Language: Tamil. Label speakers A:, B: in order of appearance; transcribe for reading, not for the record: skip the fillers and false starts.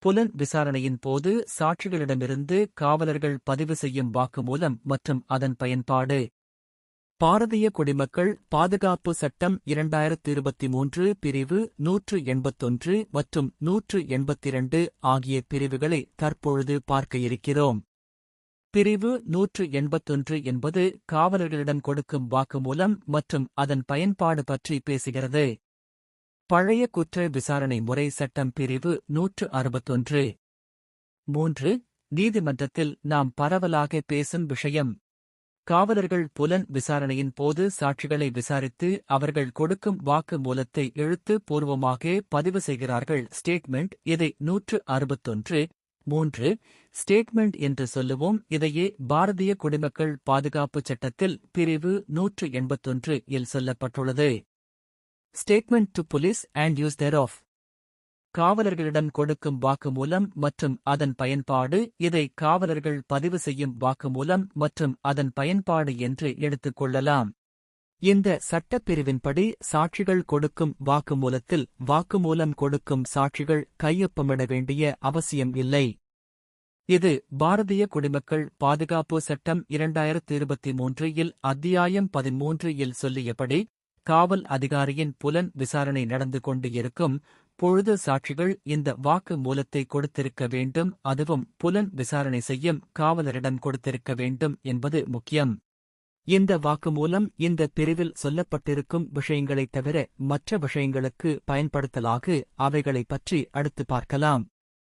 A: புலன் விசாரணையின் போது சாட்சிகளிடமிருந்து காவலர்கள் பதிவு செய்யும் வாக்குமூலம் மற்றும் அதன் பயன்பாடு. பாரதிய குடிமக்கள் பாதுகாப்பு சட்டம் 2023 பிரிவு 181 மற்றும் 182 ஆகிய பிரிவுகளை தற்பொழுது பார்க்க இருக்கிறோம். பிரிவு 181 என்பது காவலர்களிடம் கொடுக்கும் வாக்குமூலம் மற்றும் அதன் பயன்பாடு பற்றி பேசுகிறது. பழைய குற்ற விசாரணை முறை சட்டம் பிரிவு 161. 3. நீதிமன்றத்தில் நாம் பரவலாக பேசும் விஷயம். காவலர்கள் புலன் விசாரணையின் போது சாட்சிகளை விசாரித்து அவர்கள் கொடுக்கும் வாக்கு மூலத்தை எழுத்து பூர்வமாக பதிவு செய்கிறார்கள். ஸ்டேட்மெண்ட். இதை 161. 3. ஸ்டேட்மெண்ட் என்று சொல்லுவோம். இதையே பாரதிய குடிமக்கள் பாதுகாப்பு சட்டத்தில் பிரிவு 181 இல் சொல்லப்பட்டுள்ளது. Statement to police and use thereof. காவலர்களிடம் கொடுக்கும் வாக்குமூலம் மற்றும் அதன் பயன்பாடு. இதை காவலர்கள் பதிவு செய்யும் வாக்குமூலம் மற்றும் அதன் பயன்பாடு என்று எடுத்துக்கொள்ளலாம். இந்த சட்டப்பிரிவின்படி சாட்சிகள் கொடுக்கும் வாக்குமூலத்தில் வாக்குமூலம் கொடுக்கும் சாட்சிகள் கையொப்பமிட வேண்டிய அவசியம் இல்லை. இது பாரதிய குடிமக்கள் பாதுகாப்பு சட்டம் 2023 இல் அத்தியாயம் 13 இல் சொல்லியபடி காவல் அதிகாரியின் புலன் விசாரணை நடந்து கொண்டு இருக்கும் பொழுது சாட்சிகள் இந்த வாக்கு மூலத்தை கொடுத்திருக்க வேண்டும். அதுவும் புலன் விசாரணை செய்யும் காவலரிடம் கொடுத்திருக்க வேண்டும் என்பது முக்கியம். இந்த வாக்குமூலம் இந்த பிரிவில் சொல்லப்பட்டிருக்கும் விஷயங்களைத் தவிர மற்ற விஷயங்களுக்கு பயன்படுத்தலாக அவைகளைப் பற்றி அடுத்து பார்க்கலாம்.